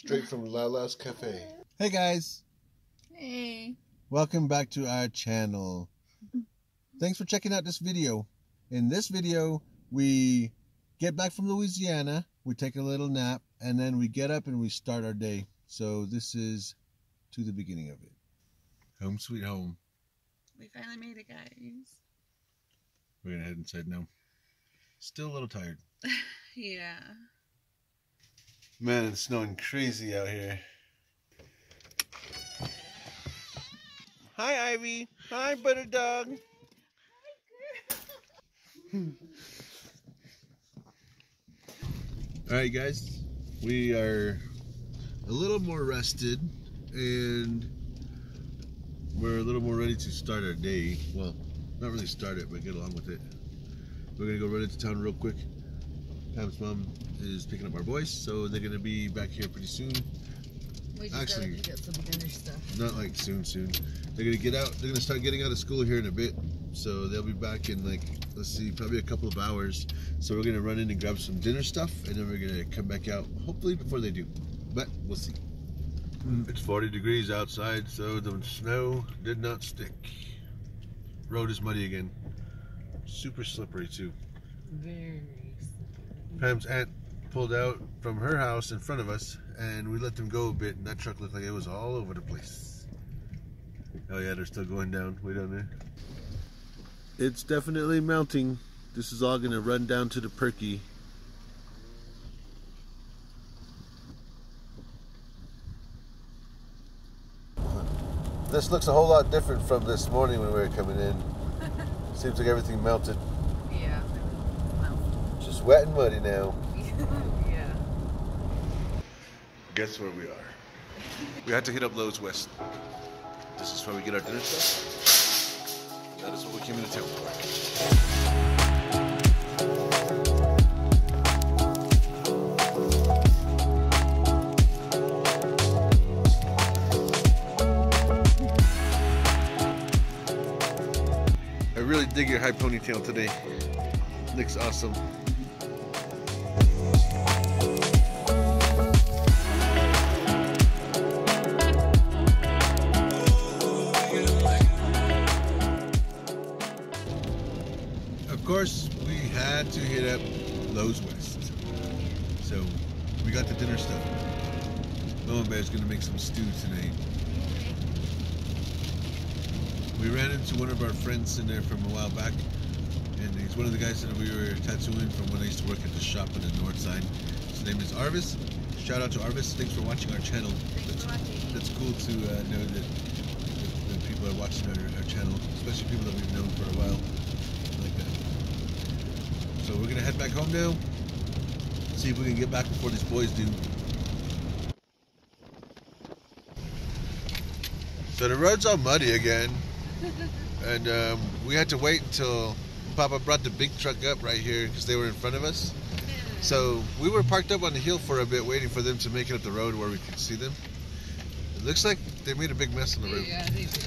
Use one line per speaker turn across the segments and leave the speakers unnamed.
Straight from Lala's Cafe.
Hey guys.
Hey.
Welcome back to our channel. Thanks for checking out this video. In this video, we get back from Louisiana, we take a little nap, and then we get up and we start our day. So this is to the beginning of it. Home sweet home.
We finally made it, guys.
We're gonna head inside now. Still a little tired.
Yeah.
Man, it's snowing crazy out here. Hi, Ivy. Hi, Butter Dog. Alright, guys. We are a little more rested and we're a little more ready to start our day. Well, not really start it, but get along with it. We're going to go run into town real quick. Pam's mom is picking up our boys, so they're going to be back here pretty soon.
We just
Actually,
gotta get some dinner stuff.
Not like soon. They're going to get out. They're going to start getting out of school here in a bit. So they'll be back in like, let's see, probably a couple of hours. So we're going to run in and grab some dinner stuff, and then we're going to come back out, hopefully before they do. But we'll see. It's 40 degrees outside, so the snow did not stick. Road is muddy again. Super slippery too.
Very slippery.
Pam's aunt pulled out from her house in front of us, and we let them go a bit, and that truck looked like it was all over the place. Oh yeah, they're still going down, way down there. It's definitely melting. This is all gonna run down to the Perky. This looks a whole lot different from this morning when we were coming in. Seems like everything melted.
Yeah, melted.
Just wet and muddy now.
Yeah.
Guess where we are? We had to hit up Lowe's West. This is where we get our dinner stuff. That is what we came into town for. I really dig your high ponytail today. Looks awesome. Of course, we had to hit up Lowe's West. So we got the dinner stuff. Mama Bear's gonna make some stew tonight. We ran into one of our friends in there from a while back, and he's one of the guys that we were tattooing from when I used to work at the shop on the north side. His name is Arvis. Shout out to Arvis. Thanks for watching our channel. That's cool to know that people are watching our channel, especially people that we've known for a while. Like that. So we're gonna head back home now. See if we can get back before these boys do. So the road's all muddy again. And we had to wait until Papa brought the big truck up right here because they were in front of us. So we were parked up on the hill for a bit waiting for them to make it up the road where we could see them. It looks like they made a big mess on the road.
Yeah, they did.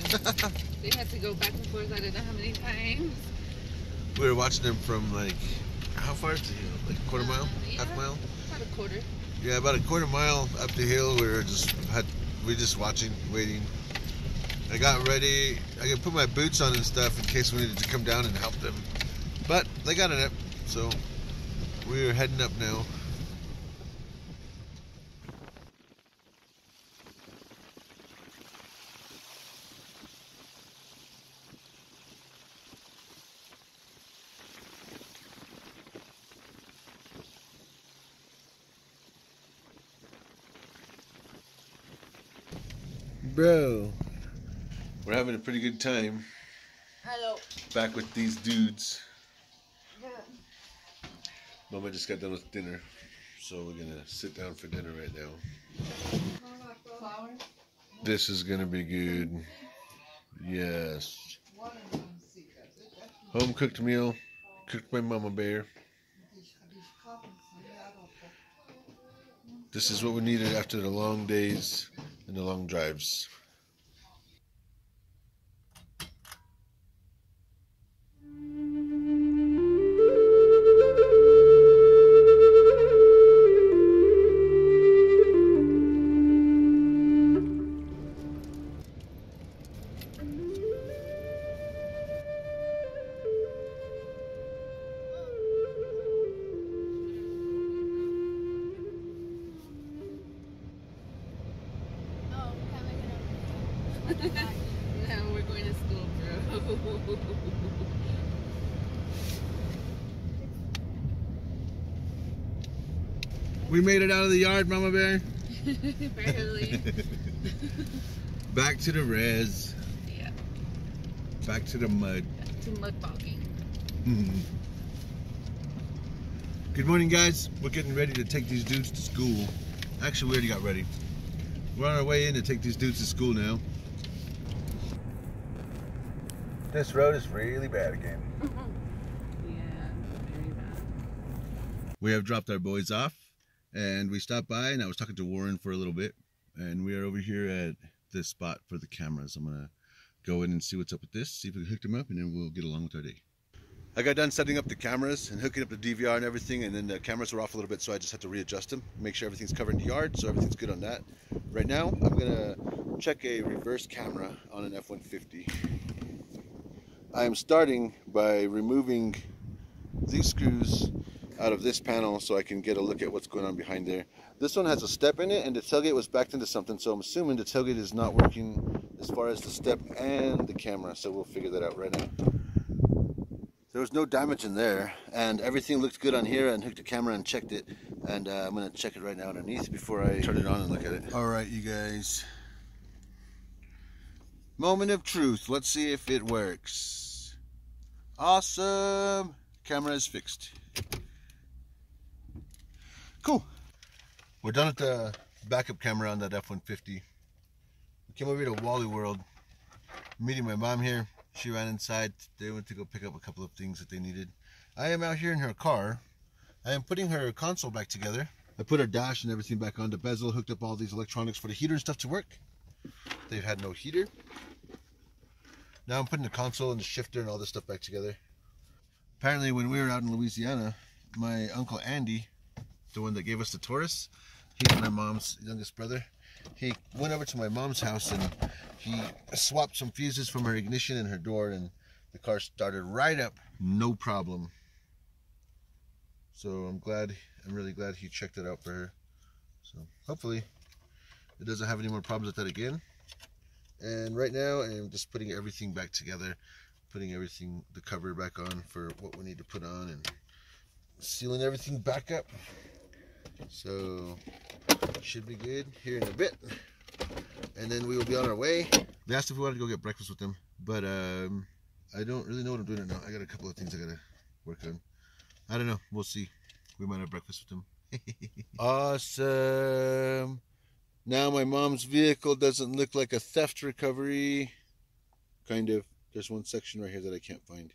They had to go back and forth I don't know how many times.
We were watching them from like, how far is the hill? Like a quarter mile?
Yeah,
Half mile?
About a quarter.
Yeah, about a quarter mile up the hill. We were just watching, waiting. I got ready. I could put my boots on and stuff in case we needed to come down and help them. But they got it up, so we're heading up now. Bro. We're having a pretty good time.
Hello.
Back with these dudes. Mama just got done with dinner, so we're gonna sit down for dinner right now. This is gonna be good. Yes. Home cooked meal, cooked by Mama Bear. This is what we needed after the long days and the long drives.
No, we're going to school, bro.
We made it out of the yard, Mama Bear.
Barely.
Back to the res.
Yeah.
Back to the mud.
Back to mud bogging.
Good morning, guys. We're getting ready to take these dudes to school. Actually, we already got ready. We're on our way in to take these dudes to school now. This road is really bad again.
Yeah, very bad.
We have dropped our boys off, and we stopped by, and I was talking to Warren for a little bit, and we are over here at this spot for the cameras. I'm gonna go in and see what's up with this, see if we can hook them up, and then we'll get along with our day. I got done setting up the cameras and hooking up the DVR and everything, and then the cameras were off a little bit, so I just had to readjust them, make sure everything's covered in the yard, so everything's good on that. Right now, I'm gonna check a reverse camera on an F-150. I am starting by removing these screws out of this panel so I can get a look at what's going on behind there. This one has a step in it, and the tailgate was backed into something, so I'm assuming the tailgate is not working as far as the step and the camera, so we'll figure that out right now. There was no damage in there, and everything looked good on here. And hooked the camera and checked it, and I'm going to check it right now underneath before I turn it on and look at it. Alright, you guys. Moment of truth. Let's see if it works. Awesome! Camera is fixed. Cool. We're done with the backup camera on that F-150. We came over here to Wally World, meeting my mom here. She ran inside. They went to go pick up a couple of things that they needed. I am out here in her car. I am putting her console back together. I put her dash and everything back on the bezel, hooked up all these electronics for the heater and stuff to work. They've had no heater. Now I'm putting the console and the shifter and all this stuff back together. Apparently when we were out in Louisiana, my Uncle Andy, the one that gave us the Taurus, he's my mom's youngest brother. He went over to my mom's house and he swapped some fuses from her ignition and her door, and the car started right up, no problem. So I'm really glad he checked it out for her. So hopefully it doesn't have any more problems with that again. And right now I'm just putting everything back together, putting everything, the cover back on for what we need to put on, and sealing everything back up. So should be good here in a bit, and then we will be on our way. They asked if we wanted to go get breakfast with them, but I don't really know what I'm doing right now. I got a couple of things I gotta work on. I don't know, we'll see. We might have breakfast with them. Awesome. Now my mom's vehicle doesn't look like a theft recovery. Kind of. There's one section right here that I can't find.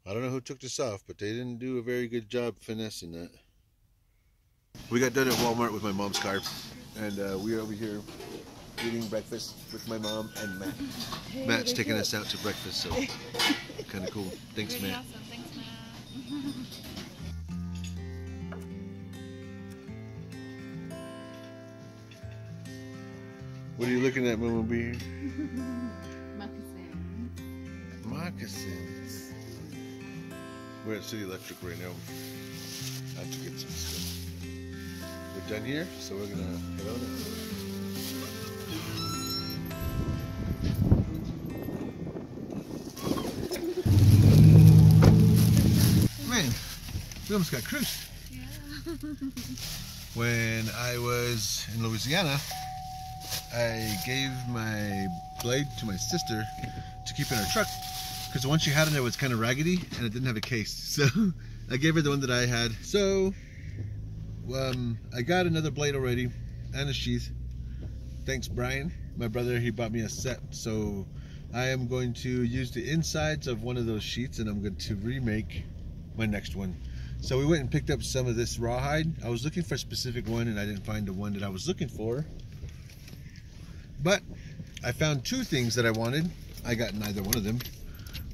I don't know who took this off, but they didn't do a very good job finessing that. We got done at Walmart with my mom's car, and we're over here eating breakfast with my mom and Matt. Hey, Matt's taking us out to breakfast, so kind of cool. Thanks,
Really
Matt.
awesome. Thanks, Matt.
What are you looking at, Mama B?
Moccasins.
Moccasins. We're at City Electric right now. I have to get some stuff. We're done here, so we're gonna head on it. Man, we almost got cruised.
Yeah.
When I was in Louisiana, I gave my blade to my sister to keep in her truck, because the one she had in there was kind of raggedy and it didn't have a case. So I gave her the one that I had. So I got another blade already and a sheath. Thanks, Brian, my brother. He bought me a set. So I am going to use the insides of one of those sheets, and I'm going to remake my next one. So we went and picked up some of this rawhide. I was looking for a specific one, and I didn't find the one that I was looking for. But I found two things that I wanted. I got neither one of them.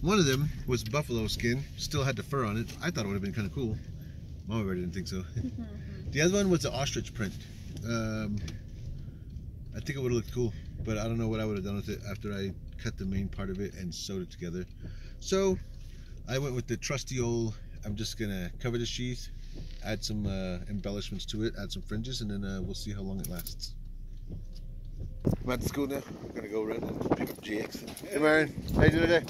One of them was buffalo skin, still had the fur on it. I thought it would have been kind of cool. Mama Bear didn't think so. The other one was the ostrich print. I think it would have looked cool, but I don't know what I would have done with it after I cut the main part of it and sewed it together. So I went with the trusty old, I'm just gonna cover the sheath, add some embellishments to it, add some fringes, and then we'll see how long it lasts. I'm at the school now. We're gonna go run and pick up GX. Hey Marion, how you doing today?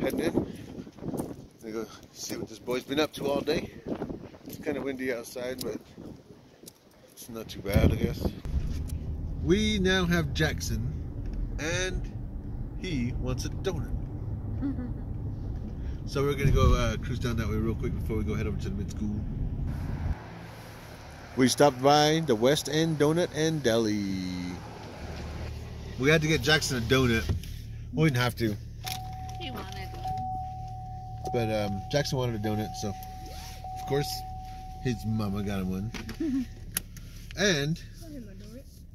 Heading in. Gonna go see what this boy's been up to all day. It's kind of windy outside, but it's not too bad, I guess. We now have Jackson, and he wants a donut. So we're gonna go cruise down that way real quick before we go head over to the mid-school. We stopped by the West End Donut and Deli. We had to get Jackson a donut. We didn't have to.
He wanted one.
But Jackson wanted a donut, so of course his mama got him one. And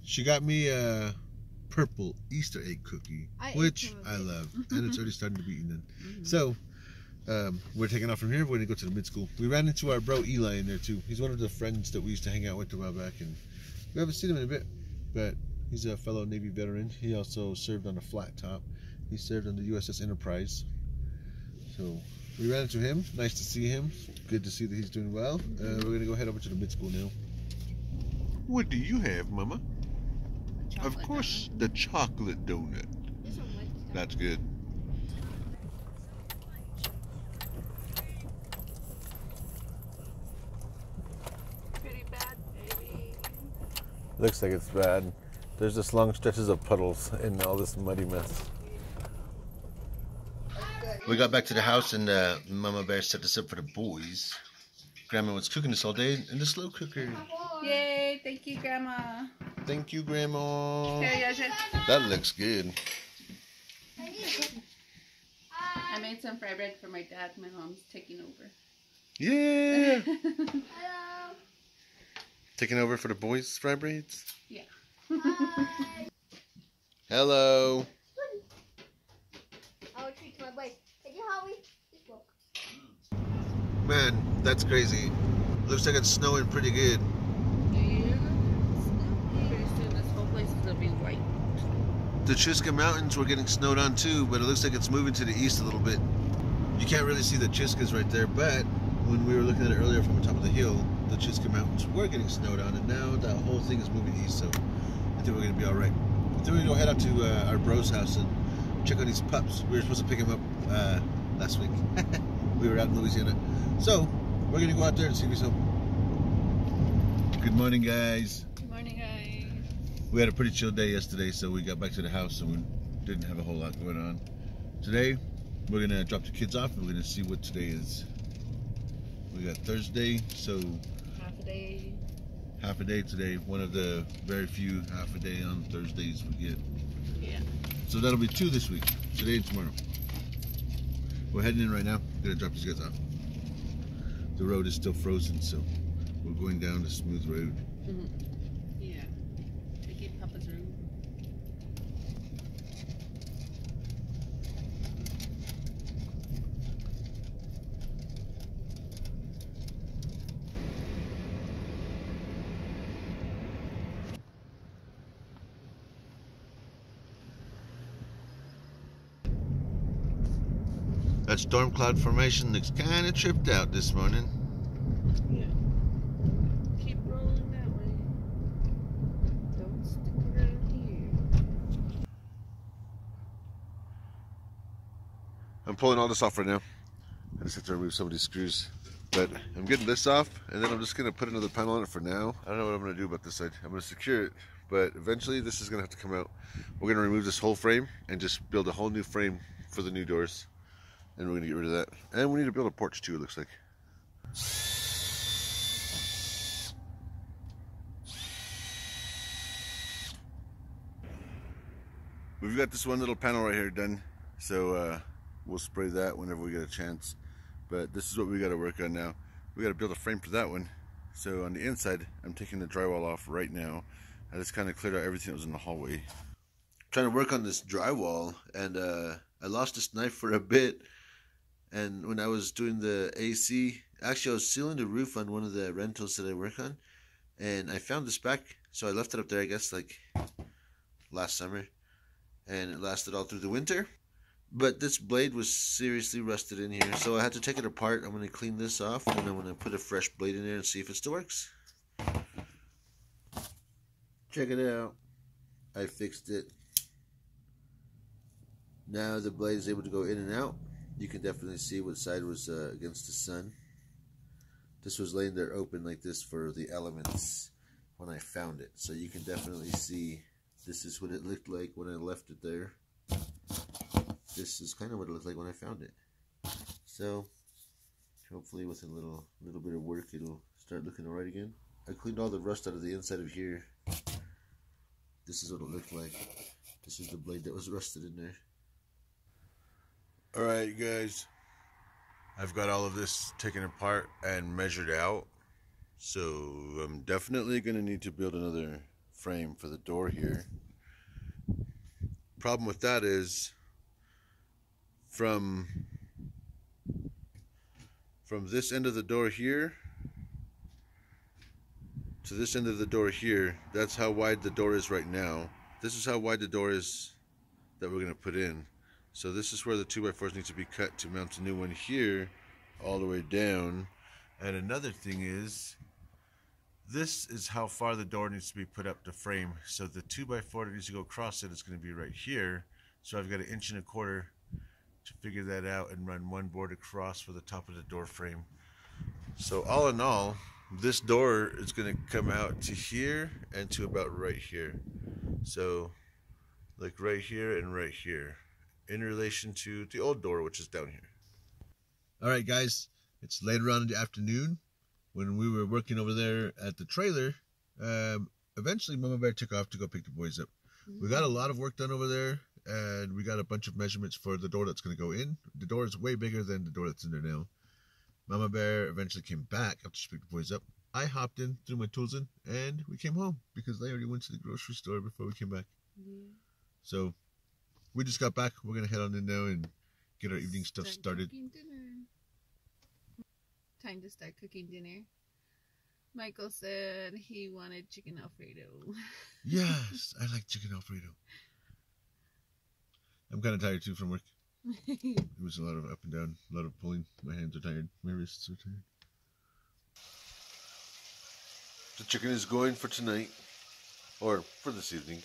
she got me a purple Easter egg cookie, which I love. And it's already starting to be eaten. So we're taking off from here. We're gonna go to the mid-school. We ran into our bro Eli in there too. He's one of the friends that we used to hang out with a while back, and we haven't seen him in a bit, but he's a fellow Navy veteran. He also served on a flat top. He served on the USS Enterprise. So we ran into him. Nice to see him. Good to see that he's doing well. We're gonna go head over to the mid-school now. What do you have, Mama? Of course, the chocolate donut. That's good.
Pretty bad, baby.
Looks like it's bad. There's just long stretches of puddles in all this muddy mess. We got back to the house and Mama Bear set this up for the boys. Grandma was cooking this all day in the slow cooker.
Yay, thank you, Grandma.
Thank you, Grandma.
Here, Yasha.
That looks good.
I made some fried bread for my dad. My mom's taking over.
Yeah.
Hello.
Taking over for the boys' fry braids?
Yeah.
Hi.
Hello.
I will treat my boys. Did you help me? This book.
Man, that's crazy. Looks like it's snowing pretty good.
Yeah. Pretty soon this whole place is gonna be white.
The Chiska Mountains were getting snowed on too, but it looks like it's moving to the east a little bit. You can't really see the Chiskas right there, but when we were looking at it earlier from the top of the hill, the Chiska Mountains were getting snowed on, and now that whole thing is moving east, so I think we're gonna be all right. I think we're gonna go head out to our bro's house and check on these pups. We were supposed to pick them up last week. We were out in Louisiana, so we're gonna go out there and see if we saw. Good morning, guys.
Good morning, guys.
We had a pretty chill day yesterday, so we got back to the house and we didn't have a whole lot going on. Today, we're gonna drop the kids off and we're gonna see what today is. We got Thursday, so
Half a day.
half a day today. One of the very few half a day on Thursdays we get.
Yeah.
So that'll be 2 this week, today and tomorrow. We're heading in right now. Gonna drop these guys off. The road is still frozen, so we're going down the smooth road.
Yeah. Taking Papa's room.
That storm cloud formation looks kind of tripped out this morning.
Yeah. Keep rolling that way. Don't stick around here.
I'm pulling all this off right now. I just have to remove some of these screws. But I'm getting this off, and then I'm just going to put another panel on it for now. I don't know what I'm going to do about this side. I'm going to secure it, but eventually this is going to have to come out. We're going to remove this whole frame and just build a whole new frame for the new doors. And we're going to get rid of that. And we need to build a porch too, it looks like. We've got this one little panel right here done. So we'll spray that whenever we get a chance. But this is what we got to work on now. We got to build a frame for that one. So on the inside, I'm taking the drywall off right now. I just kind of cleared out everything that was in the hallway. Trying to work on this drywall, and I lost this knife for a bit. And when I was doing the AC, actually I was sealing the roof on one of the rentals that I work on, and I found this back, so I left it up there, I guess, like last summer, and it lasted all through the winter. But this blade was seriously rusted in here, so I had to take it apart. I'm going to clean this off, and I'm going to put a fresh blade in there and see if it still works. Check it out. I fixed it. Now the blade is able to go in and out. You can definitely see what side was against the sun. This was laying there open like this for the elements when I found it. So you can definitely see this is what it looked like when I left it there. This is kind of what it looked like when I found it. So hopefully with a little bit of work it'll start looking alright again. I cleaned all the rust out of the inside of here. This is what it looked like. This is the blade that was rusted in there. Alright guys, I've got all of this taken apart and measured out. So I'm definitely going to need to build another frame for the door here. Problem with that is from this end of the door here to this end of the door here, that's how wide the door is right now. This is how wide the door is that we're going to put in. So this is where the 2x4s need to be cut to mount a new one here all the way down. And another thing is, this is how far the door needs to be put up to frame. So the 2x4 that needs to go across it is going to be right here. So I've got 1.25 inches to figure that out and run one board across for the top of the door frame. So all in all, this door is going to come out to here and to about right here. So like right here and right here, in relation to the old door, which is down here. Alright guys, it's later on in the afternoon. When we were working over there at the trailer, eventually Mama Bear took off to go pick the boys up. We got a lot of work done over there, and we got a bunch of measurements for the door that's going to go in. The door is way bigger than the door that's in there now. Mama Bear eventually came back after she picked the boys up. I hopped in, threw my tools in, and we came home because they already went to the grocery store before we came back. So we just got back. We're going to head on in now and get our evening stuff started.
Time to start cooking dinner. Michael said he wanted chicken Alfredo.
Yes, I like chicken Alfredo. I'm kind of tired too from work. It was a lot of up and down, a lot of pulling. My hands are tired. My wrists are tired. The chicken is going for tonight, or for this evening.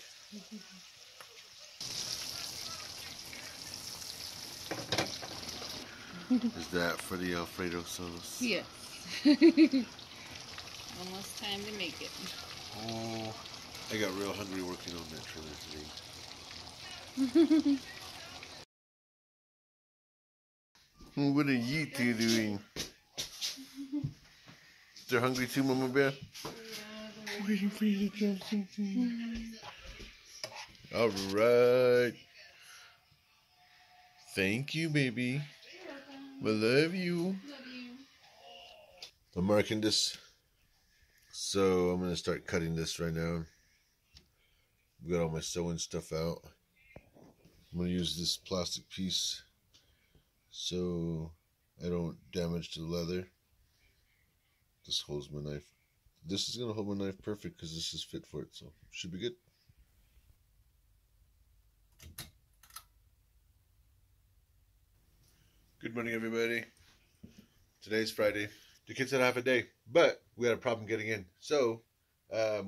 Is that for the Alfredo sauce?
Yes. Almost time to make it.
Oh, I got real hungry working on that trailer today. What are you two doing? They're hungry too, Mama Bear? Waiting for you to drop something. Alright. Thank you, baby. I love you. I'm marking this. So I'm going to start cutting this right now. I've got all my sewing stuff out. I'm going to use this plastic piece so I don't damage the leather. This holds my knife. This is going to hold my knife perfect because this is fit for it, so should be good. Good morning, everybody. Today's Friday. The kids had half a day, but we had a problem getting in. So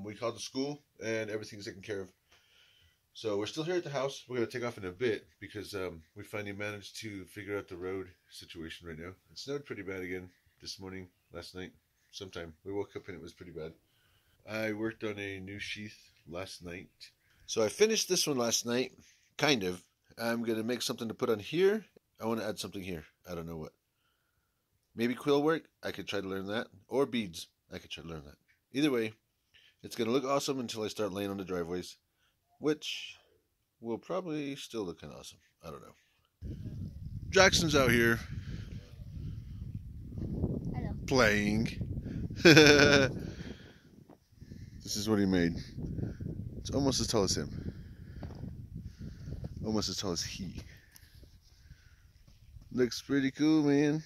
we called the school and everything's taken care of. So we're still here at the house. We're going to take off in a bit because we finally managed to figure out the road situation right now. It snowed pretty bad again this morning, last night, sometime. We woke up and it was pretty bad. I worked on a new sheath last night. So I finished this one last night, kind of. I'm going to make something to put on here. I want to add something here. I don't know what. Maybe quill work. I could try to learn that. Or beads. I could try to learn that. Either way, it's going to look awesome until I start laying on the driveways. Which will probably still look kind of awesome. I don't know. Jackson's out here.
Hello.
Playing. This is what he made. It's almost as tall as him. Almost as tall as he. Looks pretty cool, man.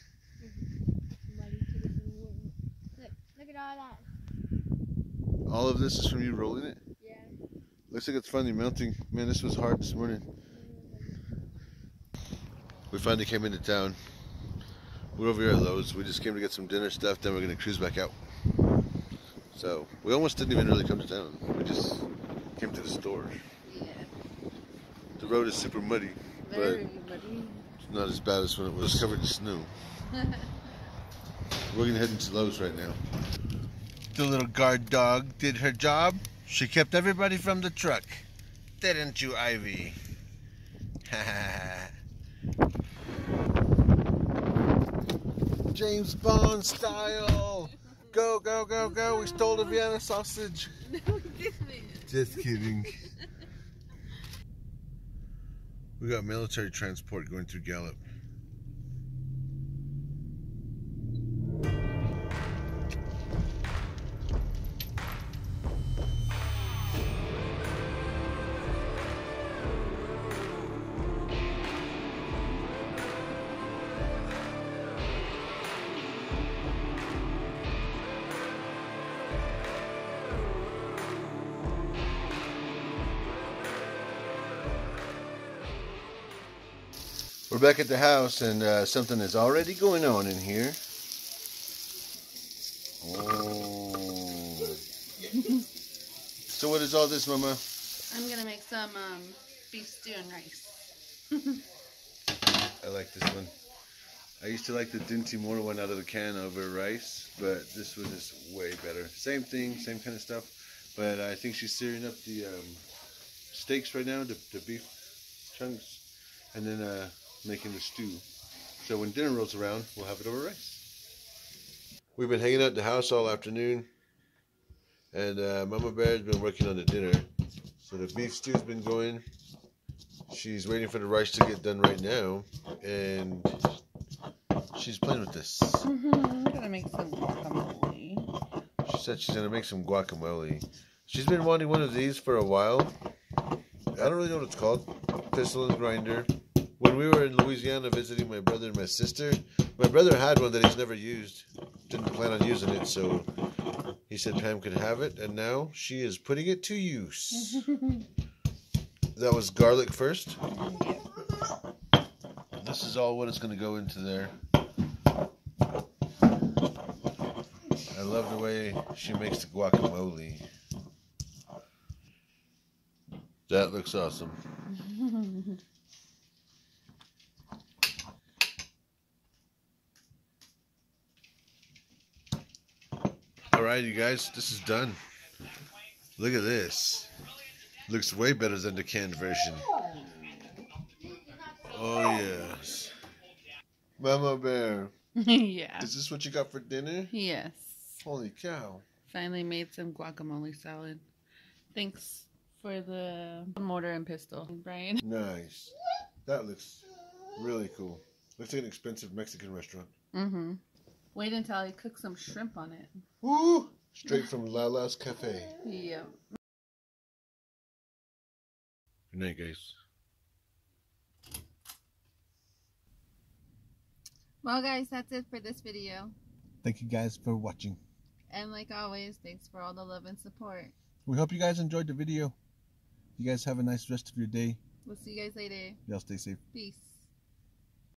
Look at all that.
All of this is from you rolling it?
Yeah.
Looks like it's finally melting. Man, this was hard this morning. We finally came into town. We're over here at Lowe's. We just came to get some dinner stuff, then we're going to cruise back out. So, we almost didn't even really come to town. We just came to the store.
Yeah.
The road is super muddy,
Very muddy.
it's not as bad as when it was covered in snow. We're gonna head into Lowe's right now. The little guard dog did her job. She kept everybody from the truck. Didn't you, Ivy? James Bond style. Go, go, go, go. We stole the Vienna sausage.
No, we didn't.
Just kidding. We got military transport going through Gallup. We're back at the house, and something is already going on in here. Oh. So what is all this, Mama?
I'm gonna make some beef stew and rice.
I like this one. I used to like the Dinty Moore one out of the can over rice, but this one is way better. Same thing, same kind of stuff, but I think she's searing up the steaks right now, the beef chunks, and then making the stew. So when dinner rolls around, we'll have it over rice. We've been hanging out at the house all afternoon, and Mama Bear's been working on the dinner. So the beef stew's been going. She's waiting for the rice to get done right now, and she's playing with this.
I'm gonna make some guacamole.
She said she's gonna make some guacamole. She's been wanting one of these for a while. I don't really know what it's called. Pistol and grinder. When we were in Louisiana visiting my brother and my sister, my brother had one that he's never used. Didn't plan on using it, so he said Pam could have it, and now she is putting it to use. That was garlic first. This is all what is going to go into there. I love the way she makes the guacamole. That looks awesome. Alright, you guys, this is done. Look at this. Looks way better than the canned version. Oh, yes. Mama Bear,
Yeah.
is this what you got for dinner?
Yes.
Holy cow.
Finally made some guacamole salad. Thanks for the mortar and pestle, Brian.
Nice. That looks really cool. Looks like an expensive Mexican restaurant.
Mm-hmm. Wait until I cook some shrimp on it.
Woo! Straight from Lala's Cafe.
Yep.
Good night, guys.
Well, guys, that's it for this video.
Thank you guys for watching.
And like always, thanks for all the love and support.
We hope you guys enjoyed the video. You guys have a nice rest of your day.
We'll see you guys later.
Y'all stay safe.
Peace.